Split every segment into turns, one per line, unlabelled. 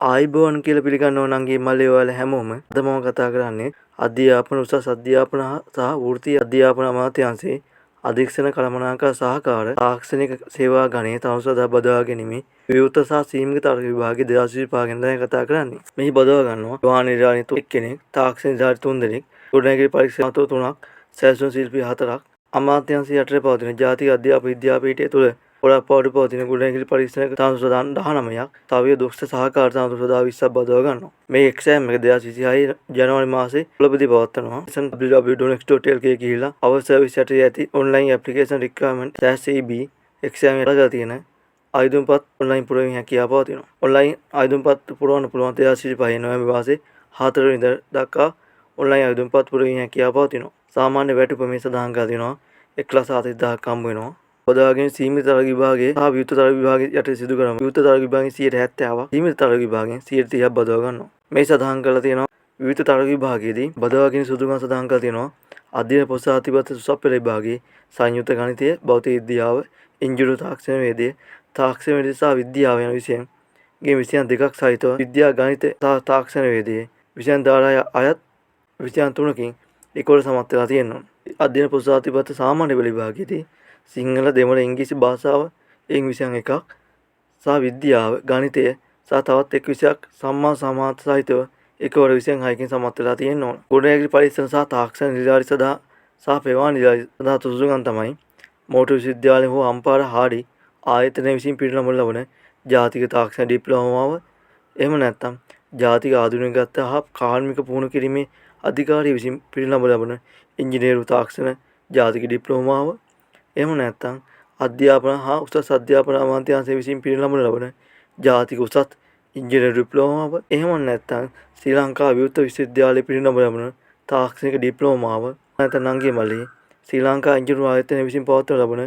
ආයිබෝන් කියලා පිළිගන්නවා නම් මල්ලේ ඔයාලා හැමෝම අද මම කතා කරන්නේ අධ්‍යාපන උසස් අධ්‍යාපන සහ වෘත්තීය අධ්‍යාපන අමාත්‍යාංශයේ අධීක්ෂණ කළමනාකර සහකාර තාක්ෂණික සේවා ගණයේ තවසදා බදවා ගැනීමේ විවෘත සහ සීමිත තර්ක විභාගයේ 2025 ගැන දැන් කතා කරන්නේ. මෙහි බදවා ගන්නවා වාහන නිලධාරීන් එක්කෙනෙක්, තාක්ෂණ නිලධාරීන් 3 දෙනෙක්, ගොඩනැගිලි පරීක්ෂා 3ක්, සැලසුම් ශිල්පී 4ක්, අමාත්‍යාංශය යටතේ පවතින ජාතික අධ්‍යාපන විද්‍යාපීඨය තුළ පොඩප්පාඩු පවතින ගොඩනැගිලි පරීක්ෂණ තවසදා 19ක්, තවය දොස්තර සහකාර තවසදා 20ක් බදවා ගන්නවා. මේ එක්සෑම් එක 2026 ජනවාරි මාසයේ කොළඹදී පවත්වනවා. www.donex.lk ගිහිලා our service යටතේ ඇති online application requirement -EB exam එකට තියෙන ආයුධම්පත් ඔන්ලයින් පුරවීම හැකියාව පවතිනවා. ඔන්ලයින් ආයුධම්පත් පුරවන්න පුළුවන් 2025 නොවැම්බර් මාසයේ 4 වෙනිදා දක්වා ඔන්ලයින් ආයුධම්පත් පුරවීම හැකියාව පවතිනවා. සාමාන්‍ය වැටුප මේ සඳහන් කර තියෙනවා 1,40,000ක් හම්බ වෙනවා. බදාගෙන සීමිත තරග විභාගයේ සහ විවෘත තරග විභාගයේ යටතේ සිදු කරන විවෘත තරග විභාගයෙන් 70%ක් සීමිත තරග විභාගයෙන් 30%ක් බදවා ගන්නවා. මේ සඳහන් කරලා තියෙනවා විවෘත තරග විභාගයේදී බදවාගෙන සුදුකම් සඳහන් කරලා තියෙනවා අධ්‍යයන ප්‍රසාතිපත සුසප්පල විභාගයේ සංයුක්ත ගණිතය, භෞතික විද්‍යාව, ඉංජිනේරු තාක්ෂණ වේදය, තාක්ෂණ වේදය සහ විද්‍යාව යන විෂයන් දෙකක් සහිතව විද්‍යා ගණිත සහ තාක්ෂණ වේදයේ විෂයන් 10 අයත් විෂයන් 3කින් 11 සමත් වෙලා තියෙනවා. අධ්‍යයන ප්‍රසාතිපත සාමාන්‍ය පෙළ විභාගයේදී සිංහල, දෙමළ, ඉංග්‍රීසි භාෂාව විෂයන් එකක් සහ විද්‍යාව, ගණිතය සහ තවත් එක් විෂයක් සම්මා සමාර්ථ සහිතව එකවර විෂයන් 6කින් සමත් වෙලා තියෙනවා. ගොඩනැගිලි පරීක්ෂණ සහ තාක්ෂණ නිලධාරී සහ පෙවාන නිලධාරී සඳහා සුසුකම් තමයි මෝටර් විශ්වවිද්‍යාලය හෝ අම්පාර හාඩි ආයතනය විසින් පිරිනමනු ලබන ජාතික තාක්ෂණ ඩිප්ලෝමාව, එහෙම නැත්නම් ජාතික ආධුනිකත්වය හා කාර්මික පුහුණු කිරීමේ අධිකාරිය විසින් පිරිනමනු ලබන ඉංජිනේරු තාක්ෂණ ජාතික ඩිප්ලෝමාව, එහෙම නැත්නම් අධ්‍යාපන හා උසස් අධ්‍යාපන අමාත්‍යාංශය විසින් පිරිනමනු ලබන ජාතික උසස් ඉංජිනේරු ඩිප්ලෝමාව, එහෙම නැත්නම් ශ්‍රී ලංකා විවෘත විශ්වවිද්‍යාලයේ පිරිනමනු ලබන තාක්ෂණික ඩිප්ලෝමාව, නැත්නම් නංගි මල්ලේ ශ්‍රී ලංකා ඉංජිනේරු ආයතනය විසින් පවත්වනු ලබන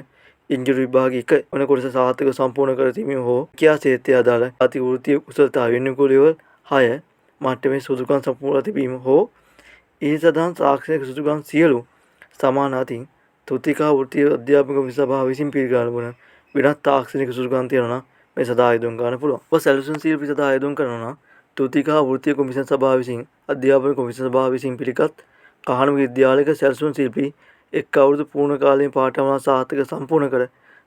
ඉංජිනේරු විභාග 1 වන කොටස සාර්ථකව සම්පූර්ණ කර ගැනීම හෝ කියා ක්ෂේත්‍රයේ අදාළ ජාතික වෘත්තීය කුසලතා වෙනුකෝ ලෙවල් 6 මට්ටමේ සුදුකම් සම්පූර්ණ තිබීම හෝ ඒ සඳහන් තාක්ෂණික සුදුකම් සියලු සමාන අතින් තුතිකා වෘත්තීය අධ්‍යාපන කොමිසම සභාව විසින් පිළිගන්න වන වෙනත් තාක්ෂණික සුදුකම් තියෙනවා නම් මේ සඳහා ආයෝජන කරන්න පුළුවන්. ඔබ සැලසුම් ශිල්පී සඳහා ආයෝජන කරනවා නම් තුතිකා වෘත්තීය කොමිසම සභාව විසින් අධ්‍යාපන කොමිසම සභාව විසින් පිළිගත් කාර්මික විද්‍යාලයක සැලසුම් ශිල්පී එක් අවුරුදු පූර්ණ කාලීන පාඨමාලා සාර්ථක සම්පූර්ණ කර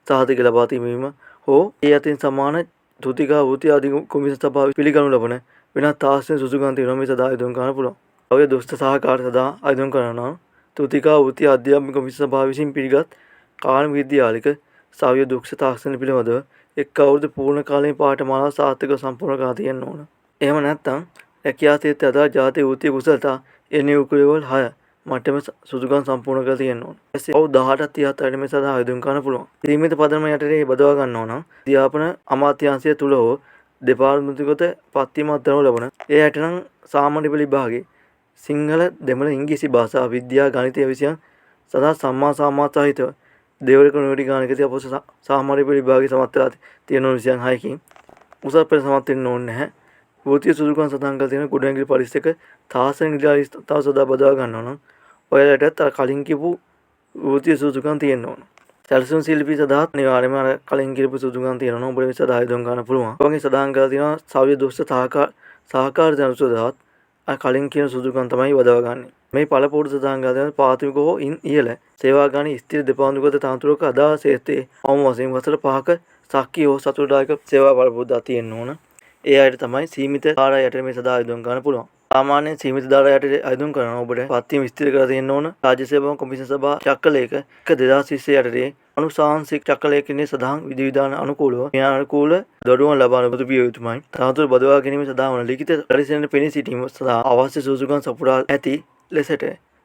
සාධක ලබා තිබීම හෝ ඒ අතින් සමාන තුතිකා වෘත්තීය අධිකරණ කොමිසම සභාව පිළිගනු ලබන වෙනත් තාක්ෂණික සුදුකම් තියෙනවා මේ සඳහා ආයෝජන කරන්න පුළුවන්. ඔය දොස්තර සහකාර සඳහා ආයෝජන කරනවා තුතිකා වෘත්තීය අධ්‍යාපන කොමිසම සභාව විසින් පිළිගත් කාර්මික විද්‍යාලයක සාව්‍ය දක්ෂ තාක්ෂණ පිළිබඳව එක් අවුරුදු පූර්ණ කාලීන පාඨමාලාව සාර්ථකව සම්පූර්ණ කර තියෙන්න ඕන. එහෙම නැත්නම් රැකියා ක්ෂේත්‍රයේ අදාළ ජාතික වෘත්තීය කුසලතා NUQ-level 6 මට්ටමේ සුදුකම් සම්පූර්ණ කර තියෙන්න ඕන. ඊපස්සේ අවු 18ක් 37ට මේ සඳහා ආයෝජන කරන්න පුළුවන්. සීමිත පදනම යටතේ බදවා ගන්නවා නම් අධ්‍යාපන අමාත්‍යාංශය තුල හෝ දෙපාර්තමේන්තුගත පත්වීමක් දරනු ලබන ඒ හැටනම් සාමාන්‍ය පෙළ විභාගයේ සිංහල, දෙමළ, ඉංග්‍රීසි භාෂා, විද්‍යා, ගණිතය විෂයන් සඳහා සම්මා සමාර්ථ සහිතව දෙවරක නොවැටි ගානකදී අපොස සාමාන්‍ය පෙළ විභාගයේ සමත් වෙලා තියෙන විෂයන් 6කින් උසස් පෙළ සමත් වෙන්න ඕනේ නැහැ. වෘත්තීය සුදුකම් සඳහන් කර තියෙන ගොඩනැගිලි පරීක්ෂක තාක්ෂණ නිලධාරී තව සදා බදවා ගන්නවා නම් ඔයාලටත් අර කලින් කියපු වෘත්තීය සුදුකම් තියෙන්න ඕන. සැලසුම් ශිල්පී සඳහා අනිවාර්යයෙන්ම අර කලින් කියපු සුදුකම් තියෙනවා. ඔබට මේ සඳහා ආයෝජන කරන්න පුළුවන්. ඔයගෙන් සඳහන් කරලා තියෙනවා සාව්‍ය දොස්තර සහකාර ජන සුදාත් කලින් කියන සුදුකම් තමයි බදවා ගන්න. මේ පළපොඩ සඳහන් කරලා තියෙන ප්‍රාථමික හෝ ඉහළ සේවා ගාන ස්ථිර දෙපාර්තමේන්තුගත තනතුරක අදාළ ක්ෂේත්‍රයේ අවම වශයෙන් වසර 5ක සක්‍රීය හෝ සතුටුදායක සේවා පළපොඩක් තියෙන්න ඕන. ඒ අයට තමයි සීමිත ධාරා යටතේ මේ සඳහා ආයෝජන කරන්න පුළුවන්. සාමාන්‍යයෙන් සීමිත ධාරා යටතේ ආයෝජන කරන ඔබට පත්වීම විස්තර කරලා තියෙන්න ඕන. රාජ්‍ය සේවා කොමිසම සභා චක්‍රලේඛ 2020 යටතේ අනුශාසනික චක්‍රලේඛනයේ සඳහන් විධිවිධාන අනුකූලව අනුකූල දඩුවම් ලබා නොතිබිය යුතුමයි. තනතුරු බදවා ගැනීම සඳහා වන ලිඛිත පරිශීලනයේ පෙනී සිටීම සඳහා අවශ්‍ය සුදුසුකම් සපුරා ඇති ලෙසට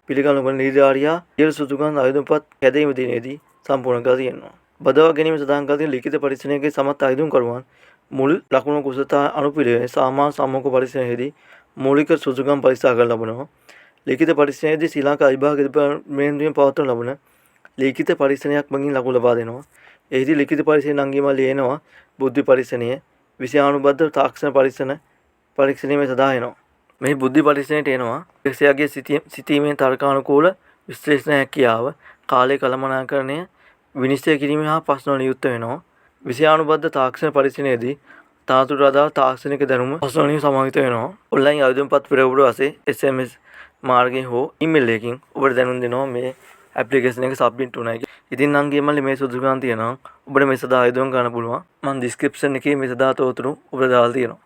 පිළිගනු ලබන නිලධාරියා සියලු සුදුසුකම් ආයෝජනපත් කැදීම දිනේදී සම්පූර්ණ කර තියෙනවා. බදවා ගැනීම සඳහන් කර තියෙන ලිඛිත පරීක්ෂණයක සමත් ආයෝජන කරුවන් මුල් ලකුණු කුසලතා අනුපිළිවෙල සාමාන්‍ය සම්මුඛ පරීක්ෂණයේදී මූලික සුදුසුකම් පරීක්ෂා කර ලබනවා. ලිඛිත පරීක්ෂණයේදී ශ්‍රී ලංකා විභාග දෙපාර්තමේන්තුවෙන් පවත්වනු ලබන ලිඛිත පරීක්ෂණයක් මගින් ලකුණු ලබා දෙනවා. එහිදී ලිඛිත පරීක්ෂණය නංගිමල් ලියනවා බුද්ධි පරීක්ෂණය, විෂයානුබද්ධ තාක්ෂණ පරීක්ෂණය මේ සඳහා එනවා. මේ බුද්ධි පරීක්ෂණයට එනවා පරීක්ෂකයාගේ සිතීමේ තර්කානුකූල විශ්ලේෂණ හැකියාව, කාලය කළමනාකරණය, විනිශ්චය කිරීම හා ප්‍රශ්න වලින් යුක්ත වෙනවා. විෂයානුබද්ධ තාක්ෂණ පරීක්ෂණයේදී තනතුරට අදාළ තාක්ෂණික දැනුම පසුවලින් සමාහිත වෙනවා. ඔන්ලයින් ආයුධම්පත් පෙරවරු ASCII SMS මාර්ගයෙන් හෝ ඊමේල් එකකින් ඔබට දැනුම් දෙනවා මේ ඇප්ලිකේෂන් එක සබ්මිට් වුණා කියලා. ඉතින් අංගේ මල්ලි මේ සුදුසුකම් තියෙනවා. ඔබට මේ සදා ආයුධම් ගන්න පුළුවන්. මම ඩිස්ක්‍රිප්ෂන් එකේ මේ සදා තොරතුරු ඔබට දාලා තියෙනවා.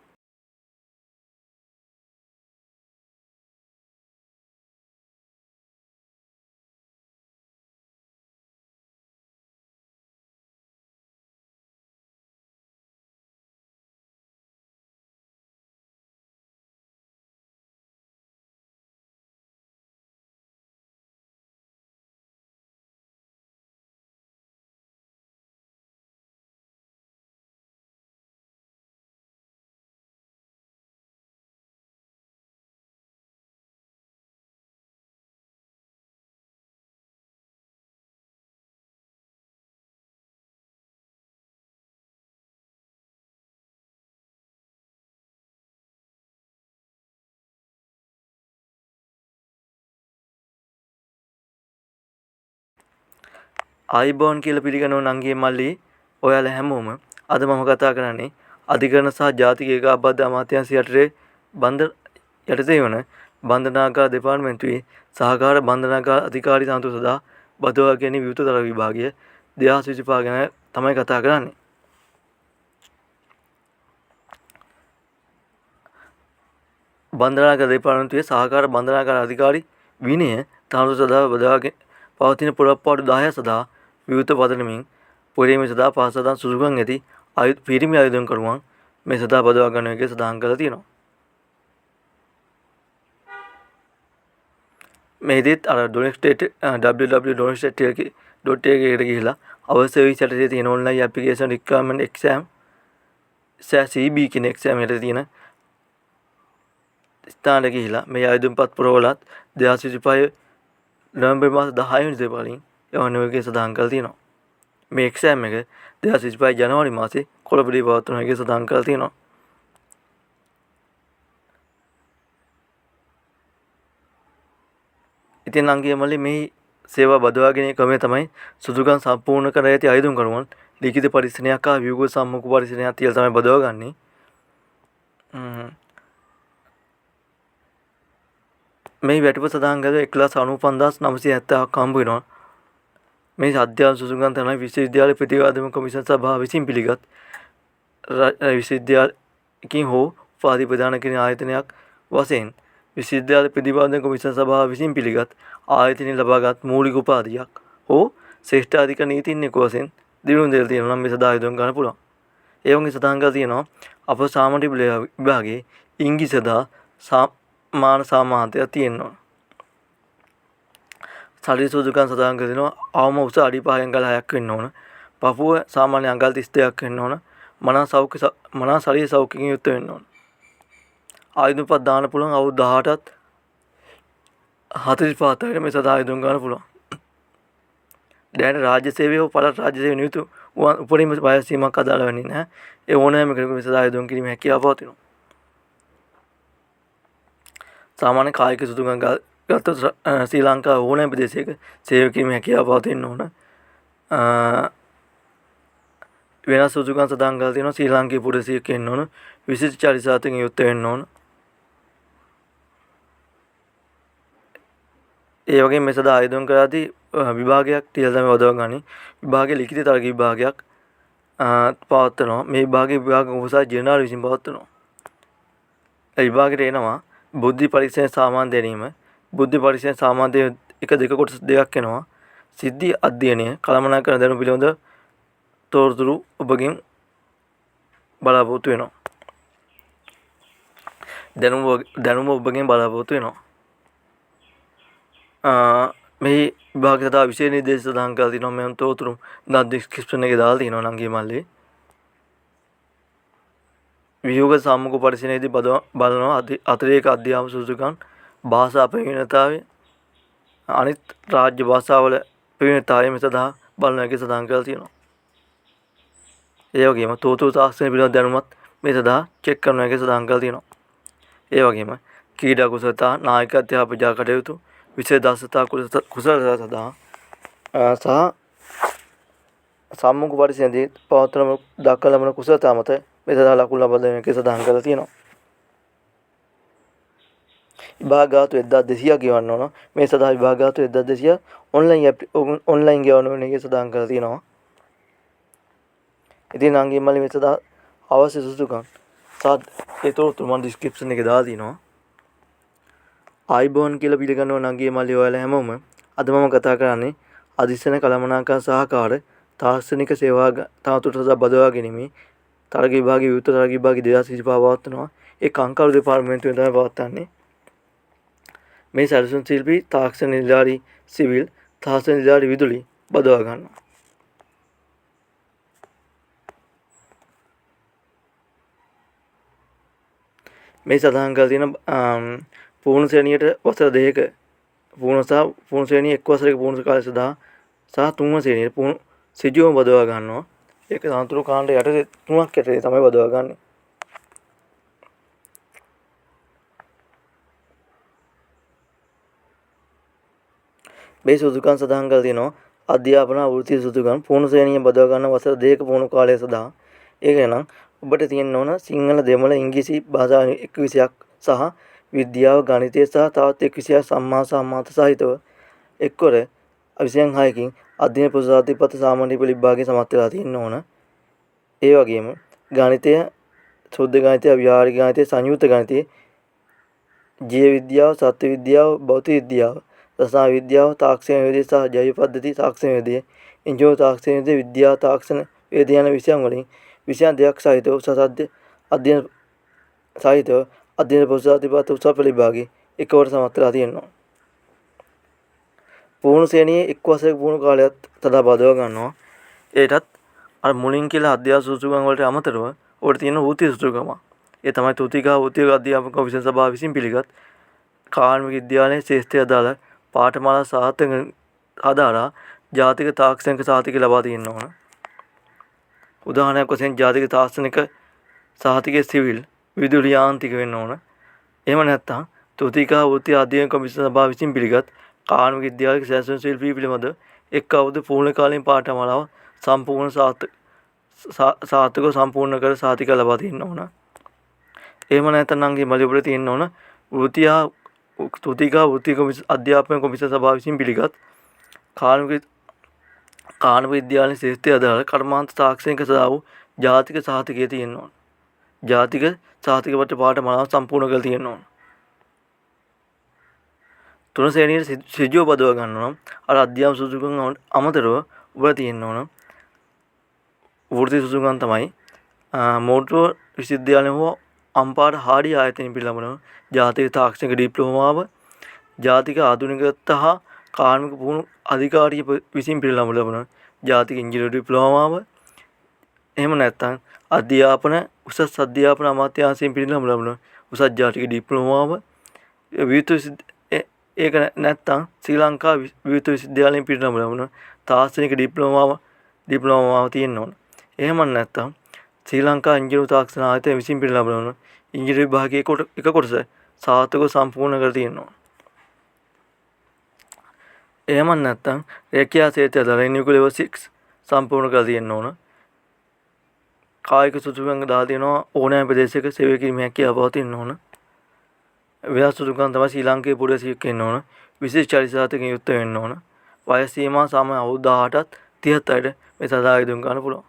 ආයිබෝන් කියලා පිළිගන්නව නංගී මල්ලි ඔයාලා හැමෝම අද මම කතා කරන්නේ අධිකරණ සහ ජාතික ඒකාබද්ධ අමාත්‍යාංශ යටතේ යටතේ වන බන්ධනාගාර දෙපාර්තමේන්තුවේ සහකාර බන්ධනාගාර අධිකාරී තනතුරු සඳහා බදවා ගැනීම විවෘතතර විභාගය 2025 ගැන තමයි කතා කරන්නේ. බන්ධනාගාර දෙපාර්තමේන්තුවේ සහකාර බන්ධනාගාර අධිකාරී විනය තනතුරු සඳහා බදවාගෙන පවතින පුරප්පාඩු 10 සඳහා විවෘත පදනමින් පොරීමේ සඳහා පාසලදන් සුසුකම් ඇති පිරිමි ආයුධම් කරුවන් මේ සඳහා බදවා ගන්න එක සඳහන් කරලා තියෙනවා. මේදිත් අර ඩොනෙක්ස්ටේට් www.donestate.lk එකට ගිහිලා අවශ්‍ය වෙයි යටතේ තියෙන online application requirement exam CB කියන එක්සෑම් එකට තියෙන ස්ථානට ගිහිලා මේ ආයුධම්පත් පුරවලත් 2025 නොවැම්බර් මාස 10 වෙනිදා වලින් යවන්න එකේ සඳහන් කරලා තියෙනවා. මේ එක්සෑම් එක 2025 ජනවාරි මාසේ කොළඹදී පවත්වන එකේ සඳහන් කරලා තියෙනවා. ඉතින් අංගයේ මල්ලි මේ සේවා බදවාගෙන ක්‍රමය තමයි සුදුකම් සම්පූර්ණ කර ඇති ආයුධම් කරුවන් ලිඛිත පරීක්ෂණයක් හා ව්‍යුහ සම්මුඛ පරීක්ෂණයක් තියලා තමයි බදවගන්නේ. මේ වැටුප සඳහන් කළ 1,95,970ක් හම්බ වෙනවා. මේ අධ්‍යාපන සුසුකම් තමයි විශ්වවිද්‍යාල ප්‍රතිවාදම කොමිෂන් සභාව විසින් පිළිගත් විශ්වවිද්‍යාලකින් හෝ උපාධි ප්‍රදාන කරන ආයතනයක් වශයෙන් විශ්වවිද්‍යාල ප්‍රතිවාදන කොමිෂන් සභාව විසින් පිළිගත් ආයතනයෙන් ලබාගත් මූලික උපාධියක් හෝ ශ්‍රේෂ්ඨාධික නීතිඥයෙක් වශයෙන් දිනුම් දෙලා තියෙනවා නම් මේ සදා ආයුධම් ගන්න පුළුවන්. ඒ වගේ සඳහන් කරලා තියෙනවා අප සාමාන්‍ය විභාගයේ ඉංග්‍රීසි සඳහා සමාන සාමාන්‍යයක් තියෙනවා. ශරීර සුදුකම් සඳහන් කර දෙනවා අවම උස අඩි 5 අඟල් 6ක් වෙන්න ඕන. පපුව සාමාන්‍ය අඟල් 32ක් වෙන්න ඕන. මනා ශරීර සෞඛ්‍යයෙන් යුක්ත වෙන්න ඕන. ආයුධපත් දාන්න පුළුවන් අවුරුදු 18ත් 45ට මේ සදා ආයුධම් ගන්න පුළුවන්. දැන් රාජ්‍ය සේවය හෝ පළාත් රාජ්‍ය සේවය නියුතු උපරිම වයස සීමාවක් අදාළ වෙන්නේ නැහැ. ඒ ඕනෑම කෙනෙකුට මේ සදා ආයුධම් කිරීමේ හැකියාව පවතිනවා. සාමාන්‍ය කායික සුදුකම් ගත්තොත් ශ්‍රී ලංකාව ඕනෑම ප්‍රදේශයක සේවය කිරීමේ හැකියාව පවතින්න ඕන. වෙනස් සුදුකම් සඳහන් කරලා තියෙනවා ශ්‍රී ලාංකේය පුරවැසියෙක් වෙන්න ඕන. විශිෂ්ට චරිතාර්ථයෙන් යුක්ත වෙන්න ඕන. ඒ වගේම මේ සදා ආයුධම් කරද්දී විභාගයක් තියලා තමයි වදවගන්නේ. විභාගයේ ලිඛිත තරග විභාගයක් පවත්වනවා. මේ විභාග උපසාර ජෙනරාල් විසින් පවත්වනවා. ඒ විභාගයට එනවා බුද්ධි පරීක්ෂණ සාමාන්‍ය දැනීම. බුද්ධි පරීක්ෂණ සාමාන්‍ය 1 2 කොටස් දෙකක් එනවා. සිද්ධි අධ්‍යයනය කළමනාකරන දැනුම පිළිබඳ තොරතුරු ඔබගෙන් බලාපොරොත්තු වෙනවා. දැනුම ඔබගෙන් බලාපොරොත්තු වෙනවා. මේ විභාග සඳහා විශේෂ නිර්දේශ සඳහන් කරලා තියෙනවා. මම තොරතුරු ඩිස්ක්‍රිප්ෂන් එකේ දාලා තියෙනවා නංගී මල්ලි. වියෝග සම්මුඛ පරිශීලනයේදී බලනවා අතිරේක අධ්‍යාපන සුසුකම් භාෂා ප්‍රවීණතාවය අනිත් රාජ්‍ය භාෂාවල ප්‍රවීණතාවය මේ සඳහා බලන එකේ සඳහන් කරලා තියෙනවා. ඒ වගේම තොරතුරු තාක්ෂණ පිළිබඳ දැනුමත් මේ සඳහා චෙක් කරන එකේ සඳහන් කරලා තියෙනවා. ඒ වගේම ක්‍රීඩා කුසලතා නායකත්වය අපජා කටයුතු විශේෂ දක්ෂතා කුසලතා සඳහා සහ සම්මුඛ පරිශීලනයේදී පවත්වන දක්වන ලබන කුසලතා මත මේ සඳහා ලකුණු ලබා දෙන එක සඳහන් කරලා තියෙනවා. විභාග ගාතු 1200 ගෙවන්න ඕන. මේ සඳහා විභාග ගාතු 1200 ඔන්ලයින් ගෙවන්න ඕන එක සඳහන් කරලා තියෙනවා. ඉතින් අංගී මල්ලි මේ සඳහා අවශ්‍ය සුසුකම් ඒතොරතුරු මම ඩිස්ක්‍රිප්ෂන් එකේ දාලා තියෙනවා. ආයිබෝන් කියලා පිළිගන්නව නංගී මල්ලි ඔයාලා හැමෝම. අද මම කතා කරන්නේ අධිෂ්ඨාන කළමනාකරණ සහකාර තාක්ෂණික සේවා තනතුරු සඳහා බදවා ගැනීම තරග විභාගයේ විවෘත තරග විභාගයේ 2025 පවත්වනවා. ඒ කංකරු දෙපාර්තමේන්තුවෙන් තමයි පවත්වන්නේ. මේ සැලසුම් ශිල්පී තාක්ෂණ නිලධාරී සිවිල් තාක්ෂණ නිලධාරී විදුලි බදවා ගන්නවා. මේ සඳහන් කරලා තියෙන පුහුණු ශ්‍රේණියට වසර 2ක පුහුණු ශ්‍රේණිය එක් වසරක පුහුණු කාලය සඳහා සහ තුන්වන ශ්‍රේණියට පුහුණු සිජුවම බදවා ගන්නවා. ඒක තනතුරු කාණ්ඩ යටතේ 3ක් යටතේ තමයි බදවා ගන්න. මේ සුදුකම් සඳහන් කරලා තියෙනවා අධ්‍යාපන වෘත්තීය සුදුකම් පුහුණු ශ්‍රේණිය බදවා ගන්න වසර 2ක පුහුණු කාලය සඳහා. ඒක නම් ඔබට තියෙන්න ඕන සිංහල දෙමළ ඉංග්‍රීසි භාෂා එක් විෂයක් සහ විද්‍යාව ගණිතය සහ තවත් එක් විෂයක් සම්මාත සහිතව එක්වර විෂයන් 6කින් අධ්‍යයන ප්‍රතිපත්ති සාමාන්‍ය පෙළ විභාගයේ සමත් වෙලා තියෙන්න ඕන. ඒ වගේම ගණිතය, සුද්ධ ගණිතය, ව්‍යවහාරික ගණිතය, සංයුක්ත ගණිතය, ජීව විද්‍යාව, සත්ත්ව විද්‍යාව, භෞතික විද්‍යාව, රසායන විද්‍යාව, තාක්ෂණ වේදය සහ ජෛව පද්ධති තාක්ෂණ වේදය, ඉන්ජිනේරු තාක්ෂණ වේදය, විද්‍යා තාක්ෂණ වේදය යන විෂයන් වලින් විෂයන් දෙකක් සහිතව උසස් අධ්‍යයන සහිතව අධ්‍යයන ප්‍රතිපත්ති උසස් පෙළ විභාගයේ එකවර සමත් වෙලා තියෙනවා. පුහුණු ශ්‍රේණියේ එක් වසරක පුහුණු කාලයක් සඳහා බදවා ගන්නවා. ඒටත් අර මුලින් කියලා අධ්‍යාපන සුසුකම් වලට අමතරව ඔබට තියෙන වෘත්තීය සුසුකම. ඒ තමයි තුතිකා වෘත්තීය අධ්‍යාපන කොමිෂන් සභාව විසින් පිළිගත් කාර්මික විද්‍යාලයේ ශ්‍රේෂ්ඨ අදාළ පාඨමාලා සාහිත්‍ය ආධාරා ජාතික තාක්ෂණික සහතික ලබා තියෙන්න ඕන. උදාහරණයක් වශයෙන් ජාතික තාක්ෂණික සහතිකයේ සිවිල් විදුලි යාන්ත්‍රික වෙන්න ඕන. එහෙම නැත්නම් තුතිකා වෘත්තීය අධ්‍යයන කොමිෂන් සභාව විසින් පිළිගත් කාර්මික විද්‍යාලයක සැලසුම් ශිල්පී පිළිබඳ එක් අවුරුදු පූර්ණ කාලීන පාඨමාලාව සම්පූර්ණ සාර්ථකව සම්පූර්ණ කර සහතික ලබා දෙන්න ඕන. එහෙම නැත්නම් අංගේ මල්ලි ඔබට තියෙන්න ඕන තුතිකා වෘත්තීය අධ්‍යාපන කොමිෂන් සභාව විසින් පිළිගත් කාර්මික විද්‍යාලයේ ශ්‍රේෂ්ඨ අදාළ කර්මාන්ත තාක්ෂණික සඳහා වූ ජාතික සහතිකය තියෙන්න ඕන. ජාතික සහතික පාඨමාලාව සම්පූර්ණ කරලා තියෙන්න ඕන. තුන ශ්‍රේණියට සිජුව බදවා ගන්න නම් අර අධ්‍යාපන සුසුකම් අමතරව ඔබට තියෙන්න ඕන වෘත්තීය සුසුකම් තමයි මෝටෝර් විශ්වවිද්‍යාලය හෝ අම්පාර හාඩි ආයතනය පිළිබඳව ජාතික තාක්ෂණික ඩිප්ලෝමාව, ජාතික ආධුනිකත්ව හා කාර්මික පුහුණු අධිකාරිය විසින් පිළිබඳව ජාතික ඉංජිනේරු ඩිප්ලෝමාව, එහෙම නැත්නම් උසස් අධ්‍යාපන අමාත්‍යාංශයෙන් පිළිබඳව උසස් ජාතික ඩිප්ලෝමාව, ඒක නැත්නම් ශ්‍රී ලංකා විවෘත විශ්වවිද්‍යාලයෙන් පිළිබඳව තාක්ෂණික ඩිප්ලෝමාව තියෙන්න ඕන. එහෙම නැත්නම් ශ්‍රී ලංකා ඉංජිනේරු තාක්ෂණ ආයතනය විසින් පිළිබඳව ඉංජිනේරු විභාගයේ එක කොටස සාර්ථකව සම්පූර්ණ කර තියෙන්න ඕන. එහෙම නැත්නම් රේඛා ශේත්‍රය දරන්නේ level 6 සම්පූර්ණ කර තියෙන්න ඕන. කායික සුසුකම් දාලා තියෙනවා ඕනෑම ප්‍රදේශයක සේවය කිරීමේ හැකියාව පවතින්න ඕන. විලාස සුසුකම් තමයි ශ්‍රී ලංකේය පුරවැසියෙක් වෙන්න ඕන. විශේෂ චරිතාර්ථකින් යුක්ත වෙන්න ඕන. වයස සීමා සාමාන්‍ය අවුරුදු 18ත් 37ට මේ සඳහා ඉදන් ගන්න පුළුවන්.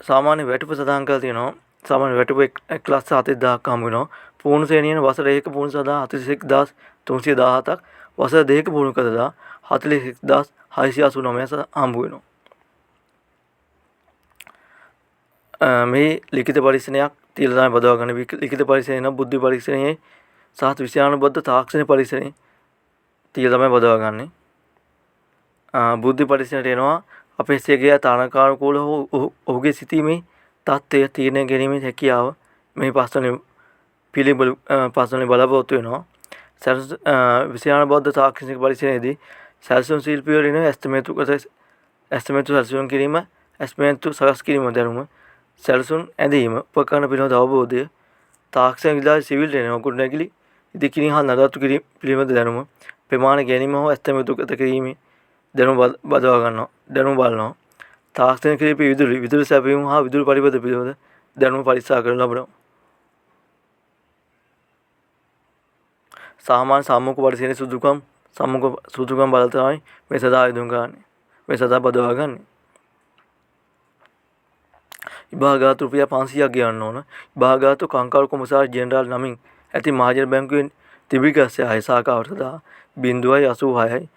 සාමාන්‍ය වැටුප සඳහන් කරලා තියෙනවා. සාමාන්‍ය වැටුප 1,40,000ක් හම්බ වෙනවා. පුහුණු ශ්‍රේණියේ වසර 1ක පුහුණු සඳහා 41,317ක්, වසර 2ක පුහුණු සඳහා 41,689 හම්බ වෙනවා. මේ ලිඛිත පරීක්ෂණයක් තියලා තමයි බදවා ගන්න. ලිඛිත පරීක්ෂණය නම් බුද්ධි පරීක්ෂණයේ සහ විෂයානුබද්ධ තාක්ෂණ පරීක්ෂණයේ තියලා තමයි බදවා ගන්න. බුද්ධි පරීක්ෂණයට එනවා අපේ සියගේ තානාකාරකූල ඔහුගේ සිතීමේ තත්ත්වය තීරණය ගැනීමේ හැකියාව මේ පස්වන බලාපොරොත්තු වෙනවා. විෂයානුබද්ධ තාක්ෂණික පරීක්ෂණයේදී සැලසුම් ශිල්පී වලින් ඇස්තමේන්තු සැලසුම් කිරීම, ඇස්තමේන්තු සකස් කිරීම දැනුම, සැලසුම් ඇඳීම, උපකරණ පිළිබඳ අවබෝධය, තාක්ෂණ විද්‍යාවේ සිවිල් වෙනවා නැගිලි ඉදිකිරීම හා නඩත්තු කිරීම පිළිබඳ දැනුම, ප්‍රමාණ ගැනීම හෝ ඇස්තමේන්තු ගත කිරීමේ දැනුම බදවා ගන්නවා. දැනුම බලනවා. තාක්ෂණික ලිපි විදුලි සැපයීම හා විදුලි පරිපථ පිළිබඳ දැනුම පරික්ෂා කරනු ලබනවා. සාමාන්‍ය සම්මුඛ පරිශීලන සුදුසුකම් බල තමයි මේ සඳහා ආයෝජනය කරන්නේ. මේ සඳහා බදවා ගන්න. විභාගාත රුපියල් 500ක් ගෙවන්න ඕන. විභාගාත කංකාරු කොමසාරි ජෙනරාල් නමින් ඇති මහජන බැංකුවෙන් තිබිගස්සේ ආය සාකාවට සඳහා 0.86යි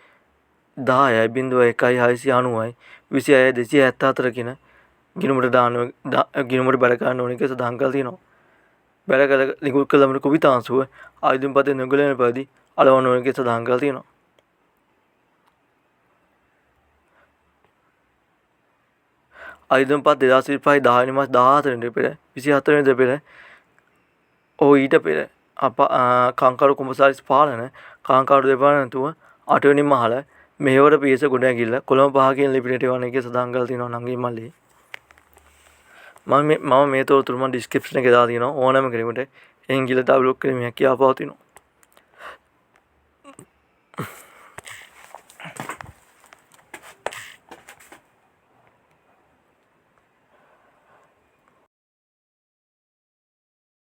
10යි 0.1690යි 26.274 කියන ගිණුමට බැල ගන්න ඕන කියලා සඳහන් කරලා තියෙනවා. බැල කළ නිකුත් කළ ලබන කුපිතාංශුව ආයුධ පතේ නොගැලෙන පරිදි අලවන්න ඕන කියලා සඳහන් කරලා තියෙනවා. ආයුධ පත 2025 10 මාස 14 වෙනිදා පෙර 24 වෙනිදා පෙර ඊට පෙර කංකාරු කොමසාරිස් පාලන කාංකාරු දෙපාර්තමේන්තුව 8 වෙනි මහල මෙහෙවර පියස ගොඩ ඇගිල්ල කොළඹ 5 කියන ලිපිනයට එවන්න කියලා සඳහන් කරලා තියෙනවා නංගි මල්ලි. මම මේ තොරතුරු ඩිස්ක්‍රිප්ෂන් එකේ දාලා තියෙනවා ඕනෑම කෙනෙකුට එන් ගිහලා ඩවුන්ලෝඩ් කිරීමේ හැකියාව පවතිනවා.